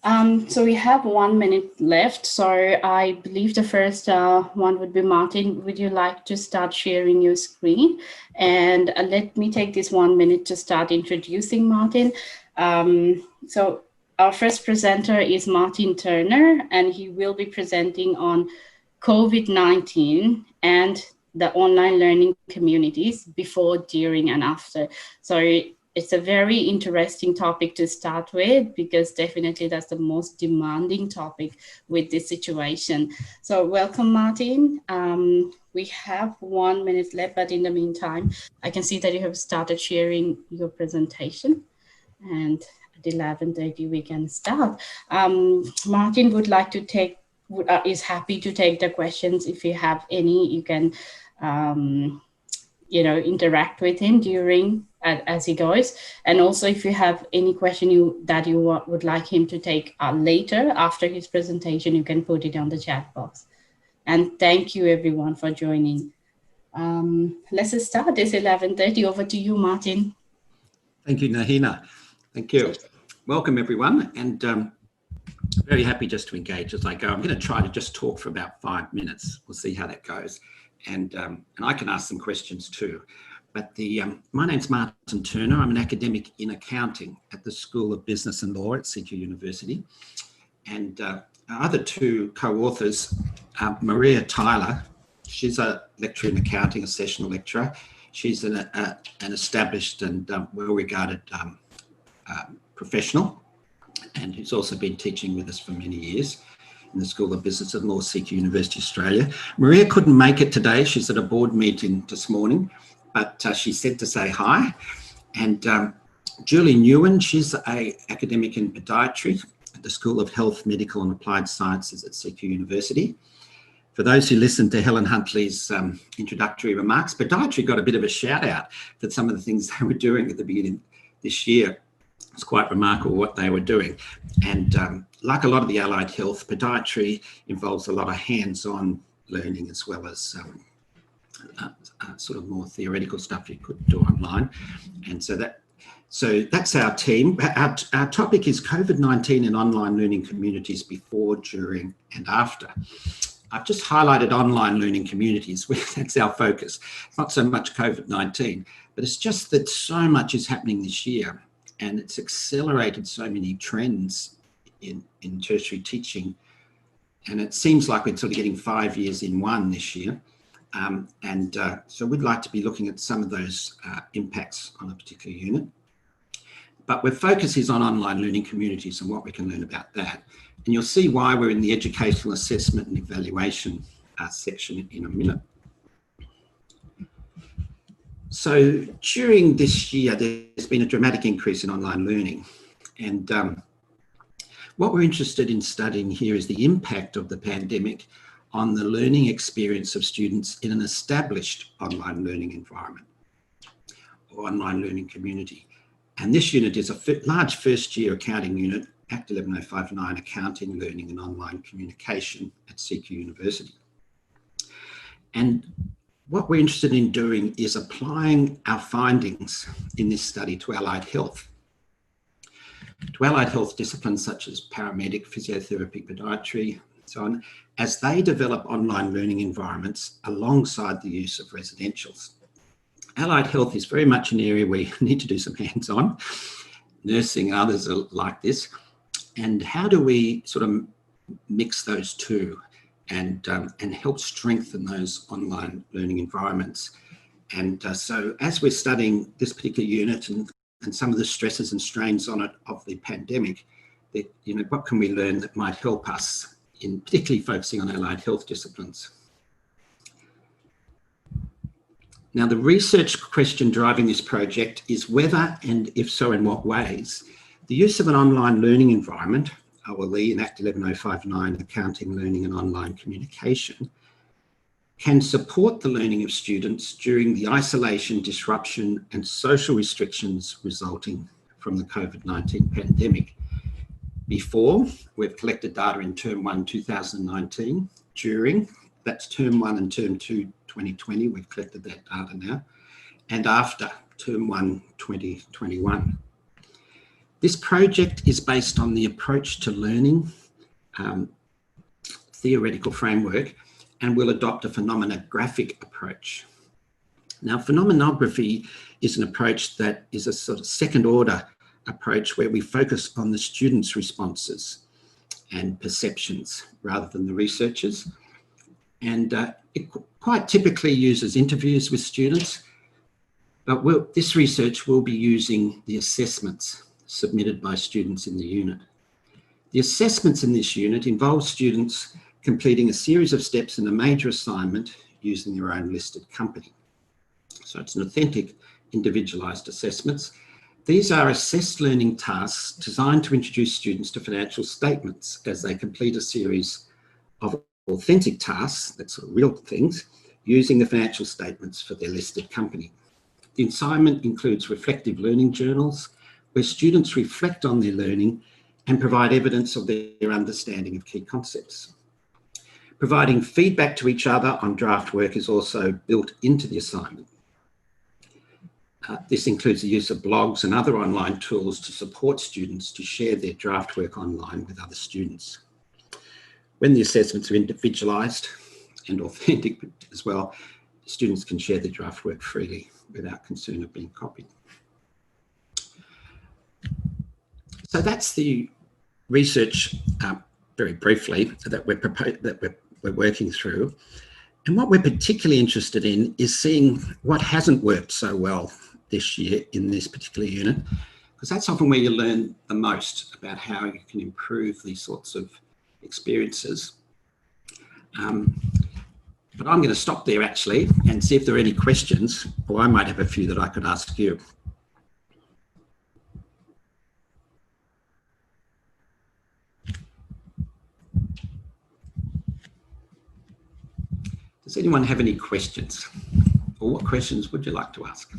So we have 1 minute left. So I believe the first one would be Martin. Would you like to start sharing your screen? And let me take this 1 minute to start introducing Martin. So our first presenter is Martin Turner, and he will be presenting on COVID-19 and the online learning communities before, during, and after. So it's a very interesting topic to start with, because definitely that's the most demanding topic with this situation. So welcome, Martin. We have 1 minute left, but in the meantime, I can see that you have started sharing your presentation, and at 11:30 we can start. Martin would like to take, is happy to take the questions. If you have any, you can interact with him during as he goes. And also, if you have any question that you would like him to take later after his presentation, you can put it on the chat box. And thank you everyone for joining. Let's start. It's 11:30. Over to you, Martin. Thank you, Nahina. Thank you. Welcome everyone, and very happy just to engage as I go. I'm going to try to just talk for about 5 minutes. We'll see how that goes. And I can ask some questions too. But my name's Martin Turner. I'm an academic in accounting at the School of Business and Law at CQUniversity. And our other two co-authors, Maria Tyler, she's a lecturer in accounting, a sessional lecturer. She's an established and well-regarded professional, and who's also been teaching with us for many years in the School of Business and Law, CQUniversity Australia. Maria couldn't make it today. She's at a board meeting this morning, but she said to say hi. And Julie Nguyen, she's an academic in Podiatry at the School of Health, Medical and Applied Sciences at CQUniversity. For those who listened to Helen Huntley's introductory remarks, Podiatry got a bit of a shout out for some of the things they were doing at the beginning this year. It's quite remarkable what they were doing. And like a lot of the allied health, Podiatry involves a lot of hands-on learning as well as sort of more theoretical stuff you could do online. And so that's our team. Our topic is COVID-19 and online learning communities before, during, and after. I've just highlighted online learning communities. That's our focus. It's not so much COVID-19, but it's just that so much is happening this year, and it's accelerated so many trends in tertiary teaching. And it seems like we're sort of getting 5 years in one this year. So we'd like to be looking at some of those impacts on a particular unit. But our focus is on online learning communities and what we can learn about that. And you'll see why we're in the educational assessment and evaluation section in a minute. So during this year, there's been a dramatic increase in online learning. And what we're interested in studying here is the impact of the pandemic on the learning experience of students in an established online learning environment or online learning community. And this unit is a large first-year accounting unit, ACCT11059 Accounting, Learning and Online Communication at CQUniversity. And what we're interested in doing is applying our findings in this study to allied health. To allied health disciplines such as paramedic, physiotherapy, podiatry, and so on, as they develop online learning environments alongside the use of residentials. Allied health is very much an area where you need to do some hands-on. Nursing and others are like this. And how do we sort of mix those two and help strengthen those online learning environments? And so as we're studying this particular unit and some of the stresses and strains on it of the pandemic, that, what can we learn that might help us in particularly focusing on allied health disciplines? Now, the research question driving this project is whether, and if so, in what ways, the use of an online learning environment, OLE in ACCT11059 Accounting, Learning and Online Communication, can support the learning of students during the isolation, disruption and social restrictions resulting from the COVID-19 pandemic. Before, we've collected data in Term 1 2019, during, that's Term 1 and Term 2 2020, we've collected that data now, and after Term 1 2021. This project is based on the approach to learning theoretical framework, and will adopt a phenomenographic approach. Now, phenomenography is an approach that is a sort of second order approach where we focus on the students' responses and perceptions rather than the researchers. And it quite typically uses interviews with students, but this research will be using the assessments submitted by students in the unit. The assessments in this unit involve students completing a series of steps in a major assignment using their own listed company. So it's an authentic, individualised assessments. These are assessed learning tasks designed to introduce students to financial statements as they complete a series of authentic tasks, that's sort of real things, using the financial statements for their listed company. The assignment includes reflective learning journals, where students reflect on their learning and provide evidence of their understanding of key concepts. Providing feedback to each other on draft work is also built into the assignment. This includes the use of blogs and other online tools to support students to share their draft work online with other students. When the assessments are individualised and authentic as well, students can share their draft work freely without concern of being copied. So that's the research, very briefly, that we're working through. And what we're particularly interested in is seeing what hasn't worked so well this year in this particular unit, because that's often where you learn the most about how you can improve these sorts of experiences. But I'm going to stop there actually and see if there are any questions, or I might have a few that I could ask you. Does anyone have any questions? Or what questions would you like to ask?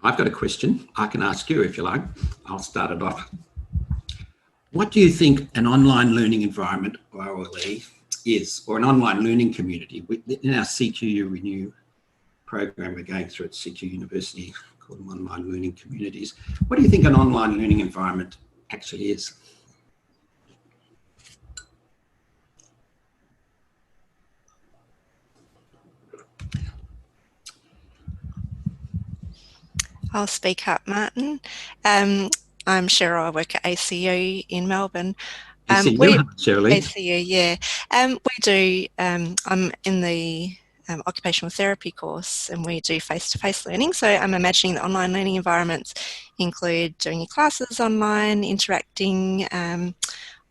I've got a question I can ask you if you like. I'll start it off. What do you think an online learning environment, or OLE, is, or an online learning community? In our CQUrenew program we're going through at CQUniversity, called Online Learning Communities, what do you think an online learning environment actually is? I'll speak up, Martin. I'm Cheryl. I work at ACU in Melbourne. ACU, yeah. We do, I'm in the occupational therapy course, and we do face-to-face learning. So I'm imagining that online learning environments include doing your classes online, interacting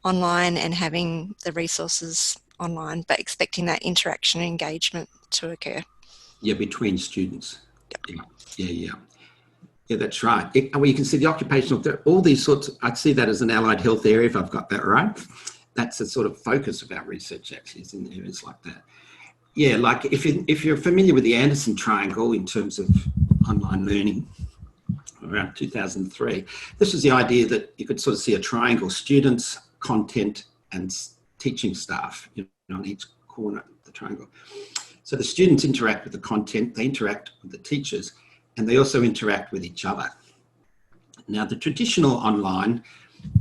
online, and having the resources online, but expecting that interaction and engagement to occur. Yeah, between students. Yep. Yeah, that's right. Well, you can see the occupational, all these sorts, I'd see that as an allied health area, if I've got that right. That's the sort of focus of our research actually, is in areas like that. Yeah, like if you're familiar with the Anderson triangle in terms of online learning, around 2003, this was the idea that you could sort of see a triangle: students, content, and teaching staff, on each corner of the triangle. So the students interact with the content, they interact with the teachers, and they also interact with each other. Now, the traditional online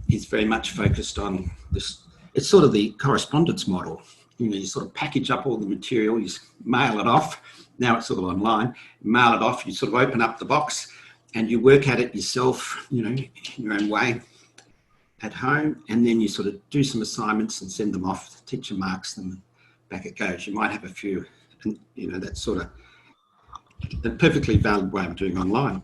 is very much focused on this. It's sort of the correspondence model. You sort of package up all the material, you mail it off. Now it's sort of online. You mail it off, you sort of open up the box and you work at it yourself, in your own way at home. And then you sort of do some assignments and send them off. The teacher marks them, and back it goes. You might have a few, and that's sort of a perfectly valid way of doing online.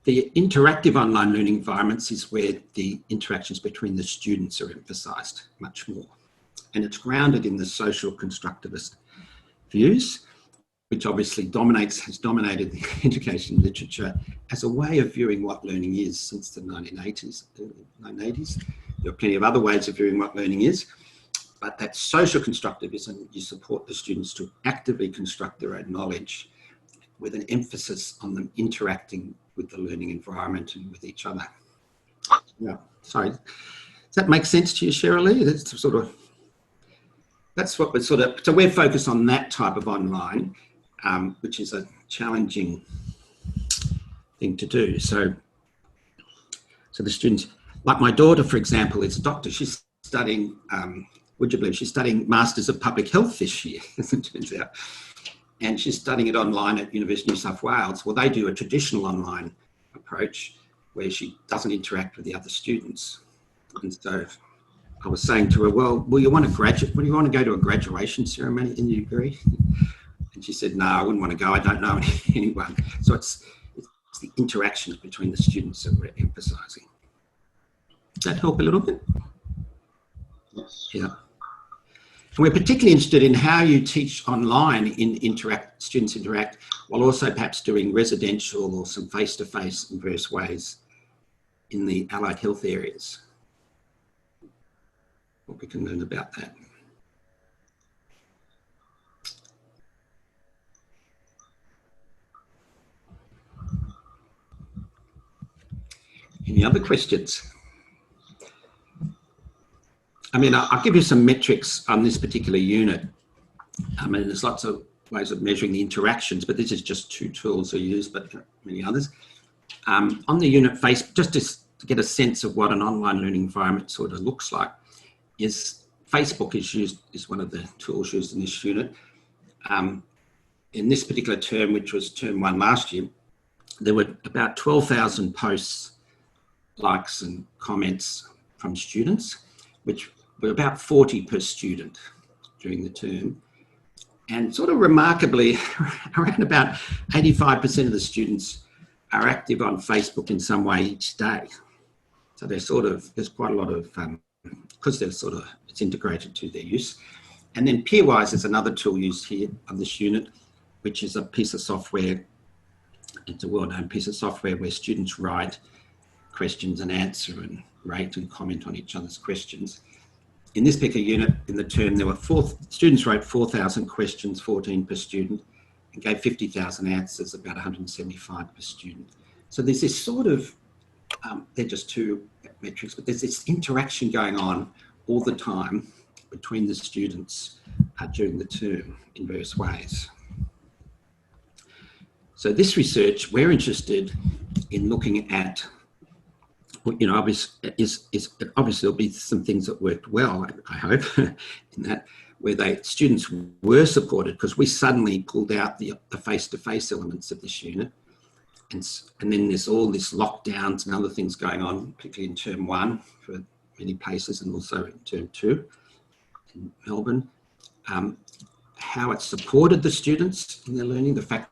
The interactive online learning environments is where the interactions between the students are emphasised much more. And it's grounded in the social constructivist views, which obviously has dominated the education literature as a way of viewing what learning is since the 1980s. There are plenty of other ways of viewing what learning is, but that social constructivism, you support the students to actively construct their own knowledge with an emphasis on them interacting with the learning environment and with each other. Yeah, sorry. Does that make sense to you, Shirley? That's what we're so we're focused on that type of online, which is a challenging thing to do. So the students, like my daughter, for example, is a doctor. She's studying, would you believe, she's studying Masters of Public Health this year, as it turns out. And she's studying it online at University of New South Wales. Well, they do a traditional online approach where she doesn't interact with the other students. And so I was saying to her, well, will you want to go to a graduation ceremony in your degree? And she said, no, I wouldn't want to go. I don't know anyone. So it's the interactions between the students that we're emphasising. Does that help a little bit? Yes. Yeah. And we're particularly interested in how you teach online students interact while also perhaps doing residential or some face-to-face in various ways in the allied health areas. What we can learn about that. Any other questions? I mean, I'll give you some metrics on this particular unit. I mean, there's lots of ways of measuring the interactions, but this is just 2 tools I use, but many others. On the unit just to get a sense of what an online learning environment sort of looks like, is Facebook is one of the tools used in this unit. In this particular term, which was term 1 last year, there were about 12,000 posts, likes and comments from students, which were about 40 per student during the term. And sort of remarkably, around about 85% of the students are active on Facebook in some way each day. So there's quite a lot of, because it's integrated to their use. And then Peerwise is another tool used here on this unit, which is a piece of software. It's a well-known piece of software where students write questions and answer and rate and comment on each other's questions. In this particular unit, in the term, there were students wrote 4,000 questions, 14 per student, and gave 50,000 answers, about 175 per student. So there's this sort of, they're just 2 metrics, but there's this interaction going on all the time between the students during the term in various ways. So this research, we're interested in looking at, you know, obviously there'll be some things that worked well, I hope, in that, where students were supported, because we suddenly pulled out the face-to-face elements of this unit. And then there's all this lockdowns and other things going on, particularly in term 1 for many places, and also in term 2 in Melbourne. How it supported the students in their learning, the fact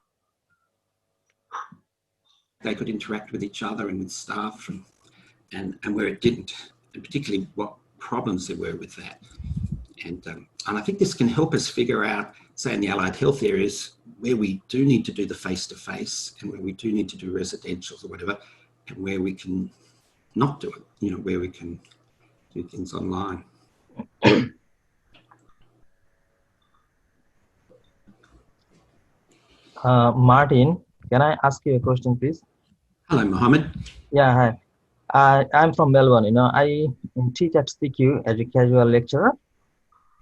they could interact with each other and with staff, and where it didn't, and particularly what problems there were with that. And I think this can help us figure out, say in the allied health areas, where we do need to do the face-to-face and where we do need to do residentials or whatever, and where we can not do it, you know, where we can do things online. Martin, can I ask you a question, please? Hello, Mohammed. Yeah, hi. I'm from Melbourne. You know, I teach at CQ as a casual lecturer.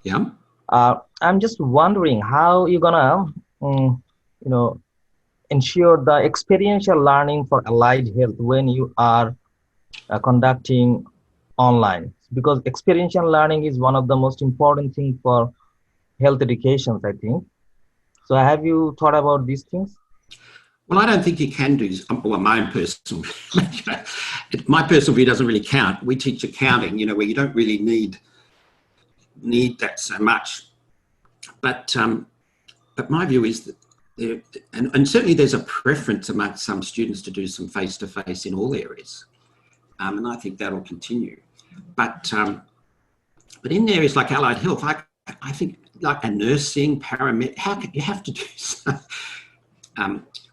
Yeah. I'm just wondering how you're gonna, you know, ensure the experiential learning for allied health when you are conducting online, because experiential learning is one of the most important things for health education, I think. So have you thought about these things? Well, I don't think you can do, well, my own personal, my personal view doesn't really count. We teach accounting, you know, where you don't really need that so much. But my view is that there, and certainly there's a preference among some students to do some face-to-face in all areas. And I think that'll continue. But in areas like allied health, I think like a nursing, paramedic, you have to do stuff.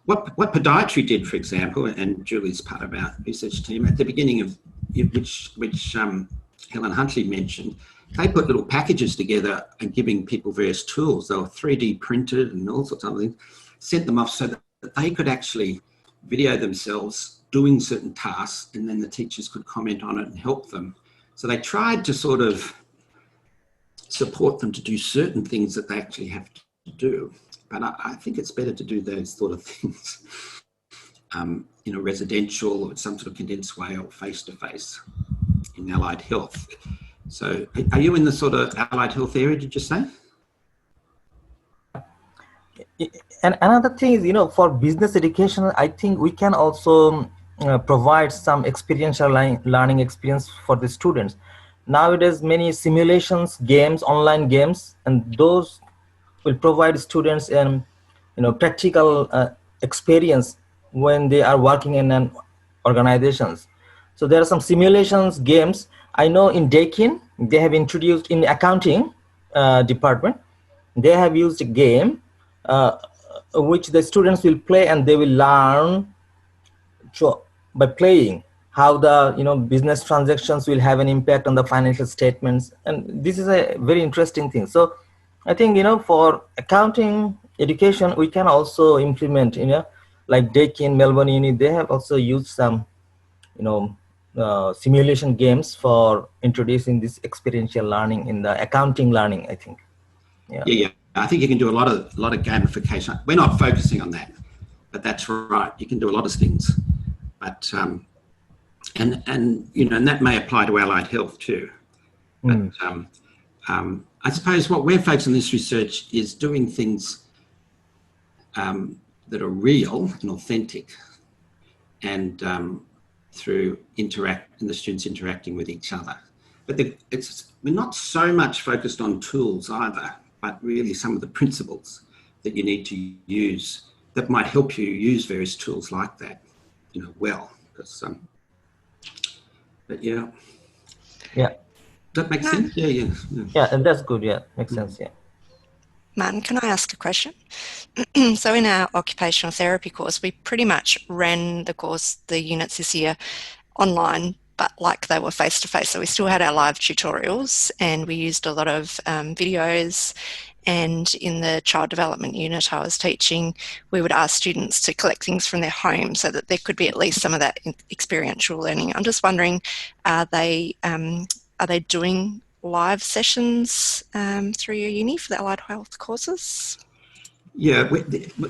What Podiatry did, for example, and Julie's part of our research team, at the beginning of which Helen Huntley mentioned, they put little packages together and giving people various tools. They were 3D printed and all sorts of other things, sent them off so that they could actually video themselves doing certain tasks, and then the teachers could comment on it and help them. So they tried to sort of support them to do certain things that they actually have to do. But I think it's better to do those sort of things in a residential or some sort of condensed way or face-to-face in allied health. So are you in the sort of allied health area, did you say? And another thing is, for business education, I think we can also provide some experiential learning experience for the students. Nowadays, many simulations, games, online games, and those will provide students practical experience when they are working in an organizations. So there are some simulations, games. I know in Dakin, they have introduced in accounting department, they have used a game which the students will play, and they will learn by playing how the business transactions will have an impact on the financial statements, and this is a very interesting thing. So I think for accounting education we can also implement like Dakin, Melbourne Uni, they have also used some simulation games for introducing this experiential learning in the accounting learning, I think. Yeah. I think you can do a lot of gamification. We're not focusing on that, but that's right. You can do a lot of things, but and that may apply to allied health too. But I suppose what we're focusing on in this research is doing things that are real and authentic, and through the students interacting with each other. But we're not so much focused on tools either, but really some of the principles that you need to use that might help you use various tools like that, well. Because, but yeah. Yeah. Does that make sense? Yeah. Yeah, and that's good. Yeah, makes sense. Yeah. Martin, can I ask a question? So in our occupational therapy course, we pretty much ran the units this year online, but like they were face-to-face. So we still had our live tutorials, and we used a lot of videos. And in the child development unit I was teaching, we would ask students to collect things from their home so that there could be at least some of that experiential learning. I'm just wondering, are they doing live sessions through your uni for the allied health courses? Yeah,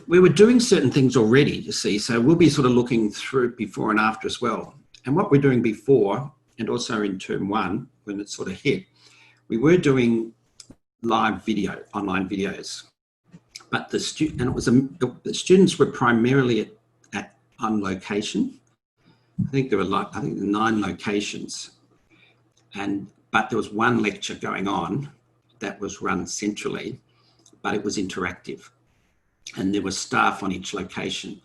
we were doing certain things already, you see, so we'll be sort of looking through before and after as well. And what we're doing before, and also in term 1, when it sort of hit, we were doing live online videos, but the students were primarily on location. I think there were 9 locations, but there was one lecture going on that was run centrally, but it was interactive, and there were staff on each location,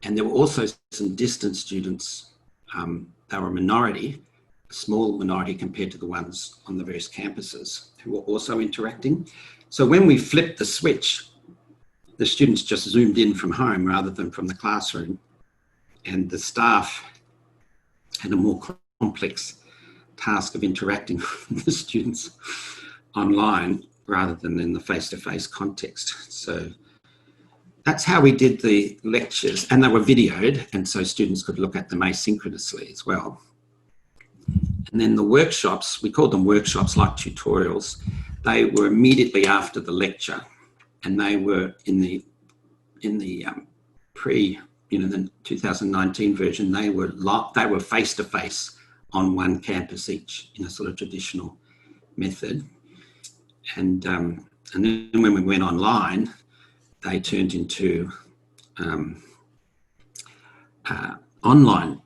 and there were also some distance students. They were a minority, a small minority compared to the ones on the various campuses who were also interacting. So when we flipped the switch, the students just zoomed in from home rather than from the classroom, and the staff had a more complex task of interacting with the students online rather than in the face-to-face context. So that's how we did the lectures, and they were videoed, and so students could look at them asynchronously as well. And then the workshops, we called them workshops like tutorials. They were immediately after the lecture, and they were in the the 2019 version. They were face-to-face on one campus each in a sort of traditional method. And then when we went online, they turned into online,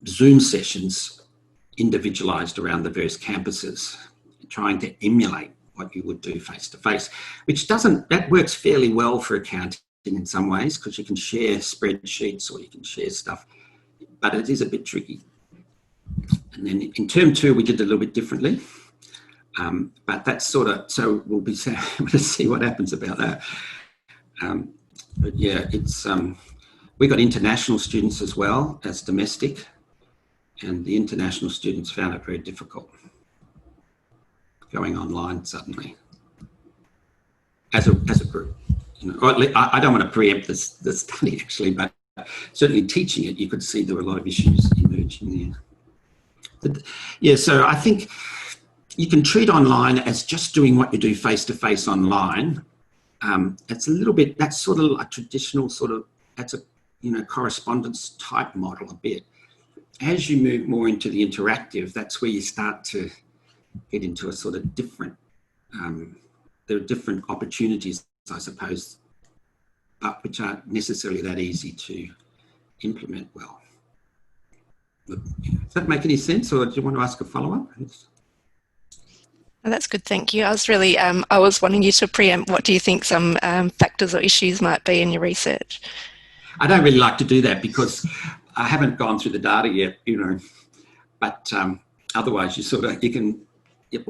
Zoom sessions individualized around the various campuses, trying to emulate what you would do face-to-face, that works fairly well for accounting in some ways, because you can share spreadsheets or you can share stuff, but it is a bit tricky. And then in term 2, we did it a little bit differently. But that's so we'll be able to see what happens about that. But yeah, we got international students as well as domestic, and the international students found it very difficult going online suddenly as a group. Or at least, I don't want to preempt the study actually, but certainly teaching it, you could see there were a lot of issues emerging there. Yeah, so I think you can treat online as just doing what you do face-to-face online. It's a little bit, that's sort of a traditional sort of, that's a, you know, correspondence type model a bit. As you move more into the interactive, that's where you start to get into a sort of different, there are different opportunities, I suppose, but which aren't necessarily that easy to implement well. Does that make any sense, or do you want to ask a follow-up? Oh, that's good, thank you. I was really, I was wanting you to preempt what do you think some factors or issues might be in your research? I don't really like to do that because I haven't gone through the data yet, you know, but otherwise you sort of, you can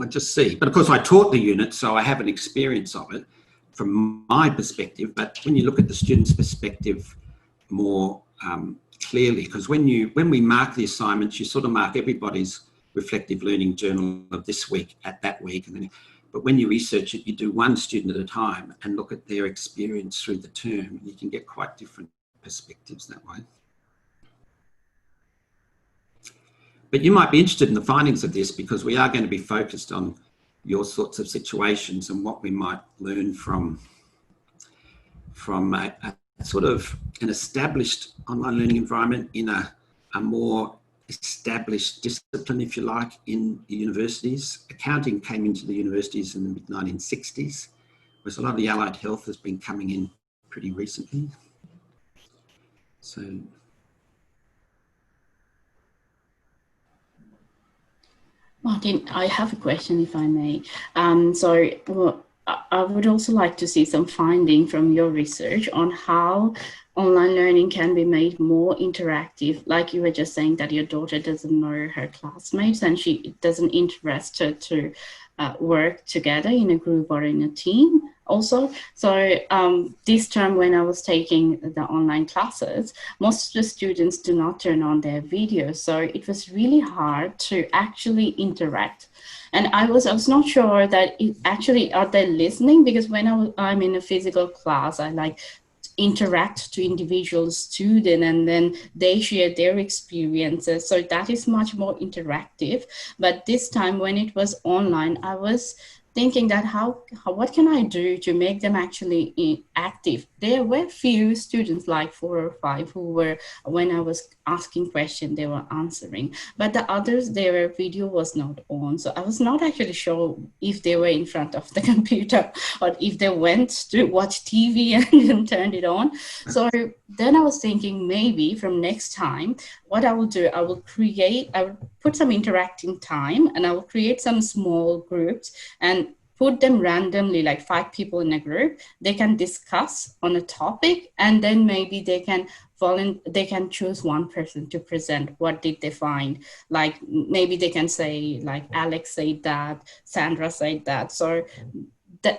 just see. But of course I taught the unit, so I have an experience of it from my perspective, but when you look at the student's perspective more clearly, because when we mark the assignments, you sort of mark everybody's reflective learning journal of this week at that week, and then, but when you research it, you do one student at a time and look at their experience through the term. You can get quite different perspectives that way. But you might be interested in the findings of this because we are going to be focused on your sorts of situations and what we might learn from a sort of an established online learning environment in a more established discipline, if you like, in the universities. Accounting came into the universities in the mid-1960s, whereas a lot of the allied health has been coming in pretty recently. So, Martin, I have a question, if I may. Well, I would also like to see some finding from your research on how online learning can be made more interactive. Like you were just saying that your daughter doesn't know her classmates and it doesn't interest her to work together in a group or in a team also. So this term when I was taking the online classes, most of the students do not turn on their videos. So it was really hard to actually interact. And I was not sure that are they listening, because when I'm in a physical class, I like interact to individual student and then they share their experiences. So that is much more interactive. But this time when it was online, I was thinking that what can I do to make them actually active? There were few students, like 4 or 5, who were, when I was asking questions, they were answering. But the others, their video was not on. So I was not actually sure if they were in front of the computer or if they went to watch TV and turned it on. So then I was thinking maybe from next time, what I will do, I will put some interacting time and I will create some small groups and put them randomly, like 5 people in a group. They can discuss on a topic and then maybe they can choose one person to present. What did they find? Like maybe they can say like Alex said that, Sandra said that. So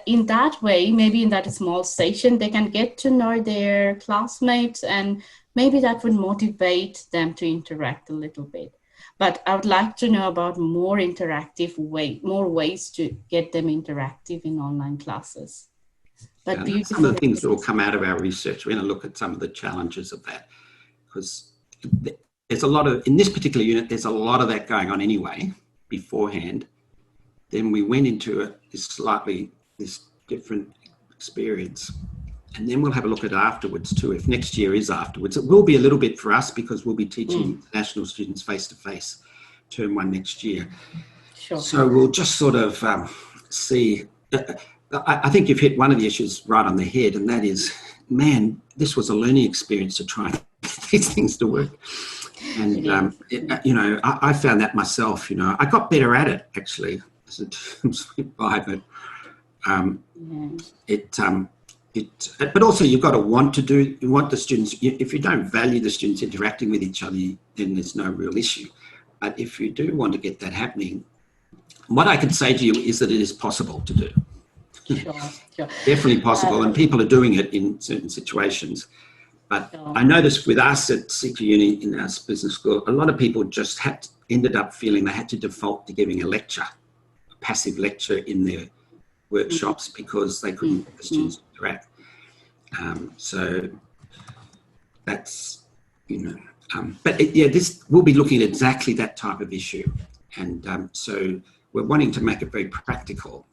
in that way, maybe in that small session, they can get to know their classmates and maybe that would motivate them to interact a little bit. But I would like to know about more ways to get them interactive in online classes. But yeah, some of the things that will come out of our research, we're going to look at some of the challenges of that, because there's a lot of, in this particular unit, there's a lot of that going on anyway beforehand. Then we went into this different experience. And then we'll have a look at it afterwards too. If next year is afterwards, it will be a little bit for us because we'll be teaching international students face-to-face term 1 next year. Sure. So we'll just sort of see. I think you've hit one of the issues right on the head, and that is, man, this was a learning experience to try and get these things to work. And, you know, I found that myself, you know, I got better at it actually as a terms by, but but also you've got to want the students. If you don't value the students interacting with each other, then there's no real issue. But if you do want to get that happening, what I can say to you is that it is possible to do. Sure. Definitely possible, and people are doing it in certain situations. But I noticed with us at CQUni in our business school, a lot of people just ended up feeling they had to default to giving a passive lecture in their workshops because they couldn't get the students interact. So that's, you know, Yeah, this we'll be looking at exactly that type of issue, and so we're wanting to make it very practical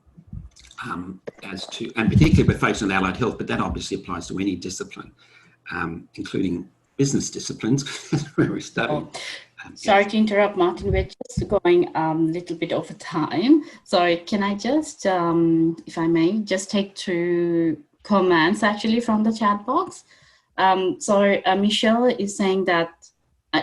as to, and particularly we're focusing on allied health, but that obviously applies to any discipline, including business disciplines where we study. Sorry to interrupt, Martin. We're just going a little bit over time. So can I just, if I may, just take 2 comments actually from the chat box. Michelle is saying that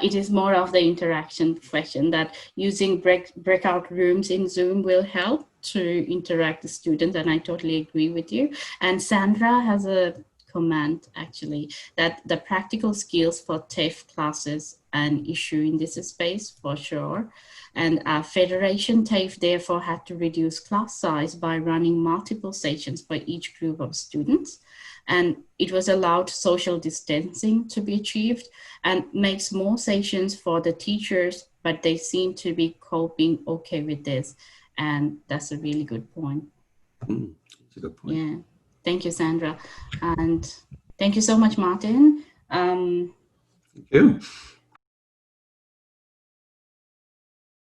it is more of the interaction question, that using breakout rooms in Zoom will help to interact with students, and I totally agree with you. And Sandra has a comment actually that the practical skills for TAFE classes an issue in this space for sure. And Federation TAFE therefore had to reduce class size by running multiple sessions for each group of students. And it was allowed social distancing to be achieved and makes more sessions for the teachers, but they seem to be coping okay with this. And that's a really good point. That's a good point. Yeah. Thank you, Sandra. And thank you so much, Martin. Thank you.